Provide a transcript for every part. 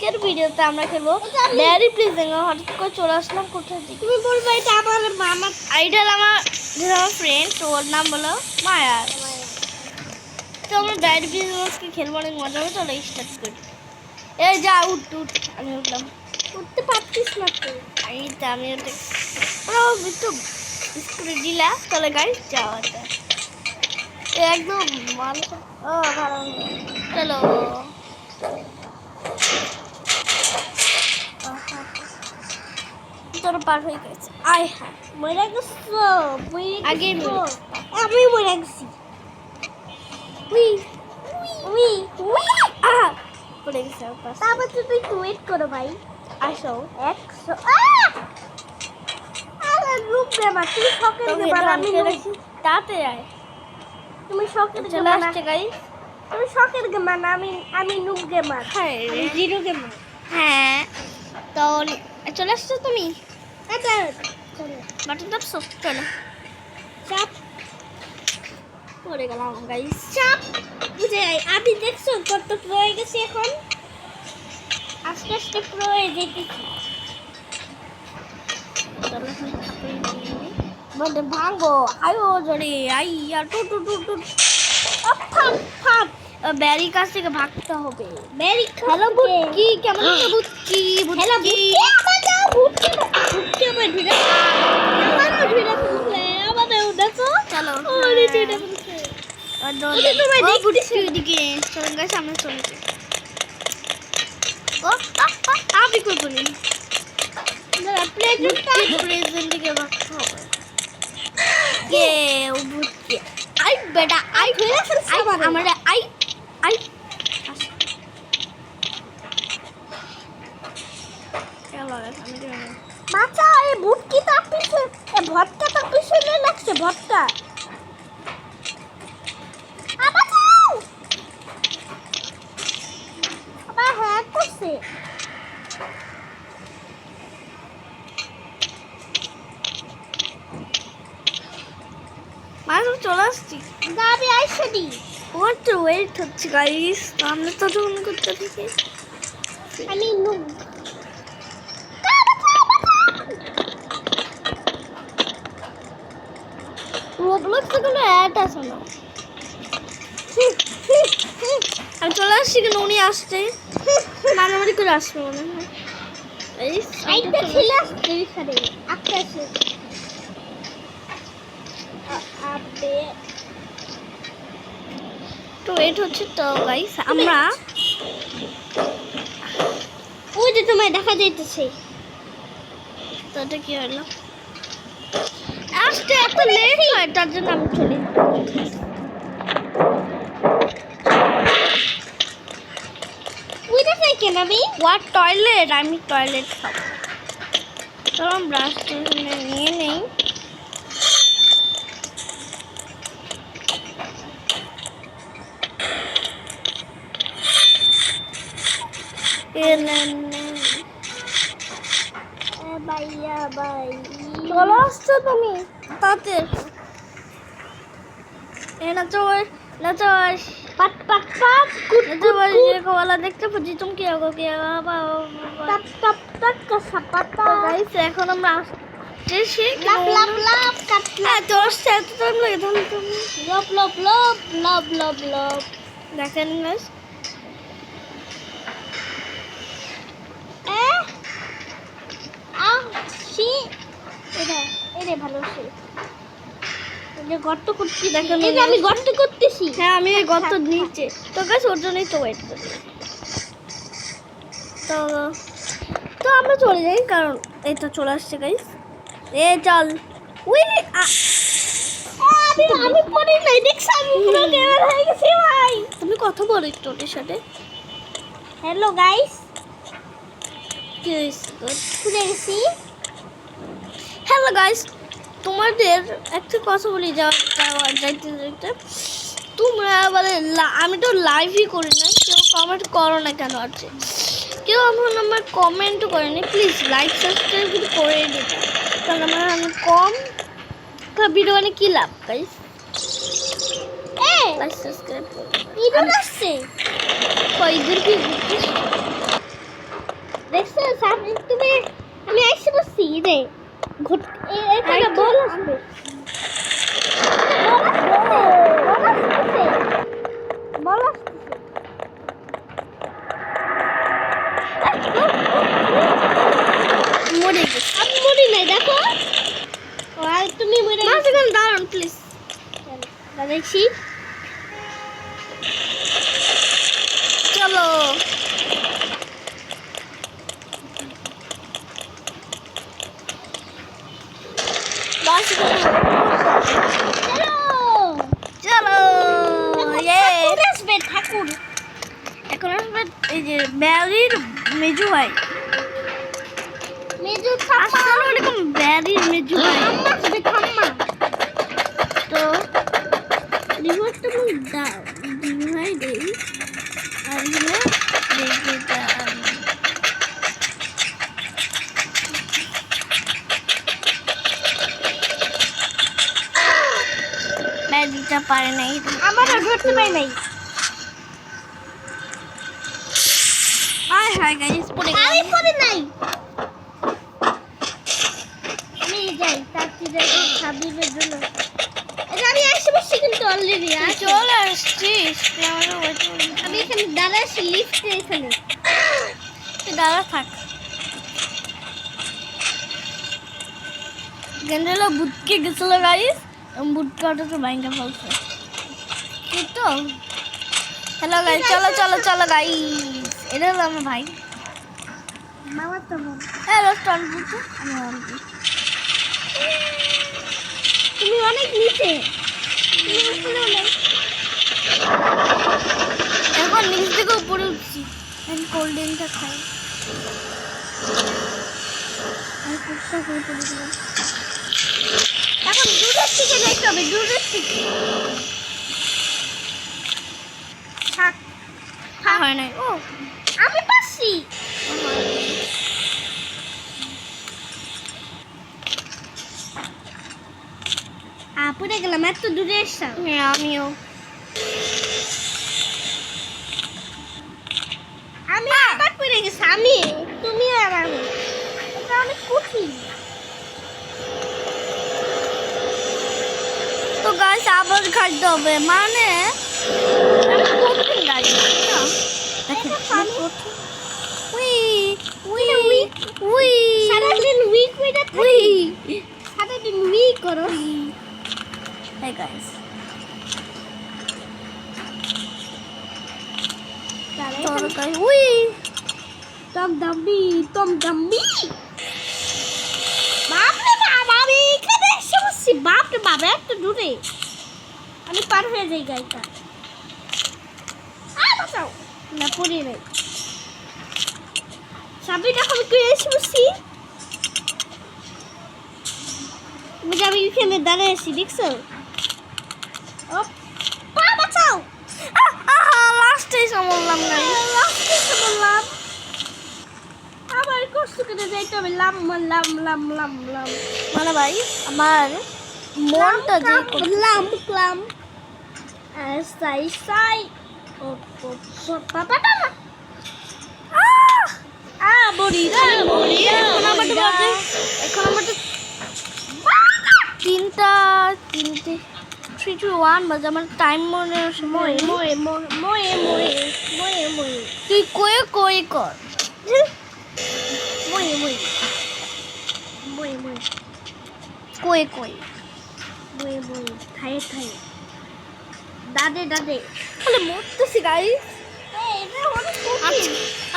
আজকের ভিডিওতে আমরা খেলবো ড্যারি প্লিজিং। হঠাৎ করে চলে আসলাম কোথায় থেকে? তুমি বলবে এটা আমার মামা আইডাল আমার ফ্রেন্ড, ওর নাম বলো মায়া। তো আমরা ড্যারি প্লিজিং আজকে খেলবো, অনেক মজা হবে। চলো স্টার্ট করি। এই যা উঠ উঠ, আমি উঠলাম। উঠতে পারছিস না তো। আমি একটু স্কুলে দিলা। চলে গাইস যাওয়া যায় একদম ভালো। ও ভালো, চলো। তোর পার হয়ে গেছে। আয় হ্যাঁ, মরে গেছো আগে আমি মরে গেছি। উই উই উই পড়ে গেছে আমার পাশে। তারপর তো তুই ওয়েট করো ভাই। আসো 100 আরে রূপ গেমা তুই শখের গেমা আমি তাতে আয়। তুমি শখের চলে গেমা আসছে গাইস। তুমি শখের গেমা না, আমি নুব গেমা। হ্যাঁ আমি জিরো গেমা। হ্যাঁ, তো চলে আসছো তুমি? আচ্ছা চলো বাটন দাবছো, চলো। চাপ পড়ে গেলাম গাইস। চাপ বুঝে আমি দেখছো কত প্রো হয়ে গেছে এখন। আস্তে আস্তে প্রো হয়ে যেতেছি। চলো বন্ধে ভাঙো, আয়ো জোরে আইয়া টু টু টু টু। ফাপ ফাপ ব্যারি কাছ থেকে ভাগতে হবে। মেরি হ্যালো বুটকি, কেমন আছো বুটকি? হ্যালো বুটকি, আমার যাও বুটকি বুটকি আমার ধীরে আমারও ধীরে বুটকি আমারও দেখো। চলো ওরে ধীরে বুটকি ওরে তোমায় দেখতেছি ওদিকে চলো গাইস, সামনে চলে যাই। ও আমি করবো নি। প্রেজেন্ট দিকে ভাগতে হবে। কে ও বুটকি, আই বেটা আই ধীরে ফেলছ আমারে। আমার আই আই মাচা এই বুটকি তো পিছে এ ভটকা তো পিছনে লাগছে ভটকা। আবার যাও আবার হ্যাক করছে। মানে চলে আসছি। গাবি আইসে দি আমার তো ওয়েট হচ্ছে গাইস, আমরা তো যখন করতে থাকি। আমি নুব রোবলক্সে কোনো অ্যাড আছে না। আমি চলে আসছি কেন, উনি আসছে মারামারি করে আসবে মনে হয়। এই আইটা ছিল এখানে একটা আছে আবে তো ওয়েট হচ্ছে তো গাইস। আমরা ওই যে তোমায় দেখা যাইতেছে। তো এটা কি হলো, আসতে এত লেট হয়, তার জন্য আমি চলে ওইটা চাই কেন আমি ওয়াট টয়লেট। আমি টয়লেট খাবো। চলো ব্রাশ নিয়ে নেই। ভাইয়া ভাই চলো আসছো তুমি তাতে। এ নাচো নাচো পাট পাট পাট কুট नाचो কুট को वाला देखते पुजी तुम क्या हो क्या টাপ টাপ টাপ কা সাপাতা गाइस এখন আমরা আসছি। লাভ লাভ লাভ কাটলা তোর সাথে তো আমি লাগে তুমি লব লব লব লব লব লব দেখেন গাইস। এ আ সি এটা এটা ভালো সে যে গর্ত করতে দেখেন এই যে আমি গর্ত করতেছি। হ্যাঁ আমি এই গর্ত নিচে তো গাইস, ওর জন্যই তো ওয়েট করি। তো তো আমরা চলে যাই, কারণ এই তো চলে আসছে গাইস। এ চল উই আমি পড়ি নাই দেখছ আমি পুরো ক্যামেরা হয়ে গেছে ভাই। তুমি কথা বলো একটু ওর সাথে। হ্যালো গাইস কি হয়েছে তোর? খুলে গেছি। হ্যালো গাইস, তোমাদের একটা কথা বলি যাইতে যাইতে তোমরা বলে আমি তো লাইভই করি না, কেউ কমেন্ট করো না কেন আছে? কেউ আমার কমেন্টও করেনি। প্লিজ লাইক সাবস্ক্রাইব কিন্তু করে দিতে, কারণ আমি কম ভিডিও মানে কী লাভ গাইস। এ লাইক সাবস্ক্রাইব ইদুর আসছে কয়দের কি ঘুরতে আমি আইসে বসছি রে এখানে বল আসবে বল মরে গেছে। আমি মরি নাই দেখো আর তুমি মরে না সেখানে দাঁড়ান প্লিজ। দেখছি চলো বাস চলো আসবে ঠাকুর এখন আসবে এই যে ব্যারির মেজু ভাই। মেজু আসসালামু আলাইকুম ব্যারির মেজু ভাই। আসবে ঠাম্মা তো রিমোটটা আমি দিই ভাই দেই আর এখানে দেখতে ব্যারিটা পারে নাই আমারও ধরতে পাই নাই হাই হাই গাইস পড়ে আমি পরে নাই আমি যাই তাড়াতাড়ি যাই হাবিবের জন্য এটা আমি এসে বসছি কিন্তু অলরেডি চলে আসছিস আমি এখানে দাঁড়া আছি লিফটে এখানে তুই দাঁড়া থাক। গেন্ডেলা বুটকে গেছিল গাইস বুটকে ওটা ভাইঙ্গা ফেলছে তো। হ্যালো গাইস চলো চলো চলো গাইস এটা হলো আমার ভাই মামা তো বোন হ্যালো স্টন বুটু আমি বলছি তুমি অনেক নিচে তুমি উপরে অনেক এখন নিচ থেকে উপরে উঠছি আমি কোল্ড ড্রিঙ্কটা খাই আর কুসটা করে পড়ে দিলাম। এখন দূরের থেকে দেখতে হবে দূরের থেকে থাক হয় নাই ও আমি পাচ্ছি পড়ে গেলাম এত দূরে এসলাম হ্যাঁ আমিও আমি আবার পড়ে গেছি আমি তুমি আর আমি এটা অনেক কঠিন তো গাছ আবার খাইতে হবে মানে কঠিন গাছ সারাদিন উইক হয়ে উই সারাদিন উইক করো Hey guys. Todo guys. Uy. Tom Dummy. বাপরে বাপ আমি এখানে এসে বসছি বাপরে বাপ এত দূরে আমি পার হয়ে যাই গাইটা বাঁচাও না পড়ে নাই সামনে দেখো আমি করে এসে বসছি আমি এখানে দাঁড়িয়ে আছি দেখছো ও পা বাঁচাও লাস্টে বললাম গাই লাস্টে বললাম আবার কষ্ট করে যাইতে হবে লাম লাম লাম লাম লাম মানে ভাই আমার মনটা যে লাম লাম সাই সাই ও পাপা পাপা বড়ি এখন আমাদের তিনটে 3 2 1 বাজে আমার টাইম মনে সময় তুই কয়ে কর কয়ে থাই দাদে তাহলে মরতেছি গাইস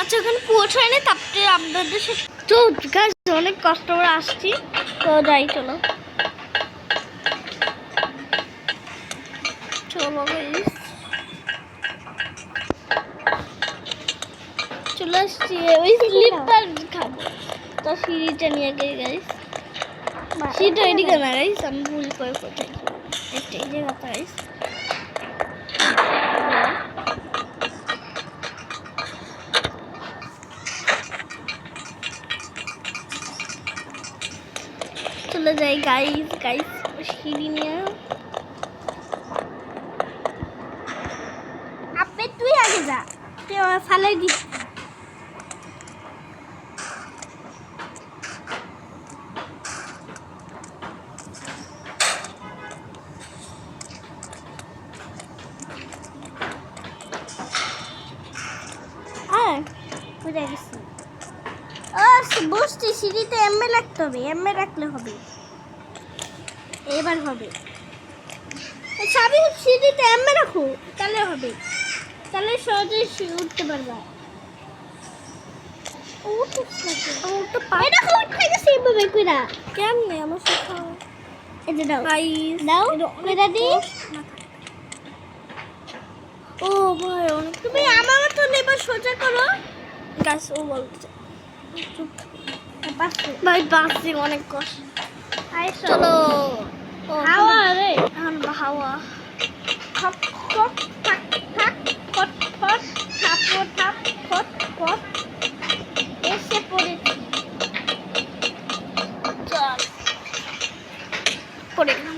আচ্ছা ওখানে পৌঁছায় না তারপরে আপনাদের সাথে তো গাইস অনেক কষ্ট করে আসছি তো যাই চলো গাইস চলে আসছি ওই স্লিপার খাবো তো সিঁড়িটা নিয়ে গিয়ে গাইস সিঁড়িটা এদিকে না গাইস আমি ভুল করে কোথায় একটা এই জায়গাটা গাইস চলে যাই গাইস সিঁড়ি নিয়ে তুই আগে যা তুই আমার ফালাই দিস ঘুরে গেছি। ও বুঝছি, সিঁড়িতে এমএ রাখতে হবে, এমএ রাখলে হবে। এবার হবে। চাবি সিঁড়িতে এমএ রাখো, তাহলে হবে, তাহলে সহজে উঠতে পারবা। এটা উঠে গেছে এইভাবে কইরা। কেমনে আমার শেখাও? এই যে দাও, গাইস দাও কইরা দি। ও ভাই অনেক তুমি আমার মতো এবার সোজা করো। গাছ ও বলছে পাশে ভাই বাসি অনেক কষ্ট। আইসো। চলো ও হাওয়া রে, এখন হাওয়া খপ খপ ঠাক ঠাক ফট ফট ঠাপো ঠাপ ফট ফট। এসে পড়েছি। চল পড়ে গেলাম।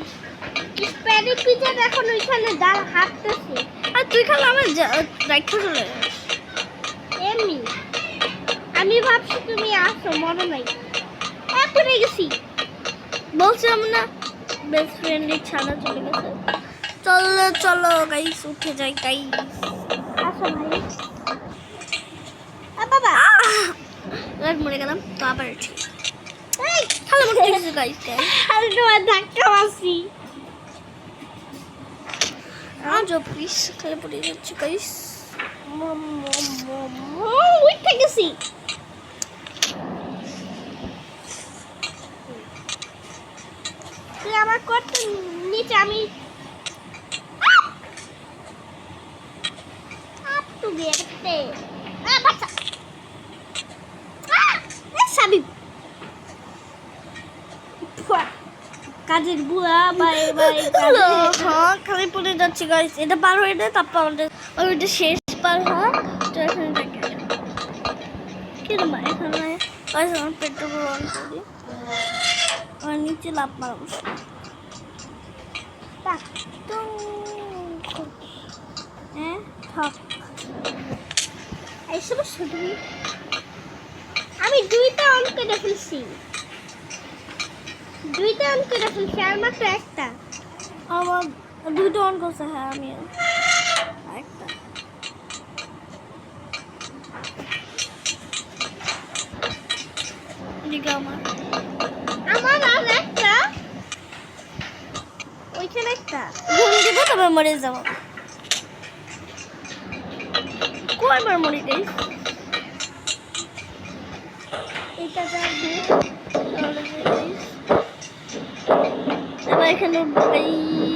স্প্যারি পিজা এখন ওইখানে দাঁড় হাঁটতেছে। আর তুই খালি আমার রাখা চলে এমনি আমি ভাবছি তুমি আসো, মনে নাই। পড়ে গেছি। বলছিলাম না বেস্ট ফ্রেন্ডই ছাড়া চলে গেছে। চলো চলো গাইস উঠে যাই গাইস। আসো ভাই। বাবা রাত মরে গেলাম তো আবার উঠি। এই খালি মরে গেছে গাইস। আমি তোমার ধাক্কা মারছি। আজ প্লিজ খালি পড়ে যাচ্ছি গাইস। উঠে গেছি। তুই আমার করতে নিচে, আমি টু গেতে বাচ্চা সাবিব কাজের বুয়া বাই বাই। হ্যাঁ খালি পড়ে যাচ্ছি গাইস। এটা পার হয়ে যায় তারপর আমাদের ওইটা শেষ পার হয় তো এখানে থাকে কিরম এখানে গাইস আমার পেট্রোল অন করি আর নিচে লাভ মারব। হ্যাঁ থাক এইসব শুধু আমি দুইটা অন করে ফেলছি, দুইটা অন করে ফেলছি, আর মাত্র একটা। আমার দুটো অন করছে। হ্যাঁ আমি একটা দিকে আমার আমার আর একটা ওইখানে একটা। ঘুম দিব তবে মরে যাব। কয়বার মরি গাইস? এটা যাবে তাহলে গাইস এবার এখানে উঠবো গাইস।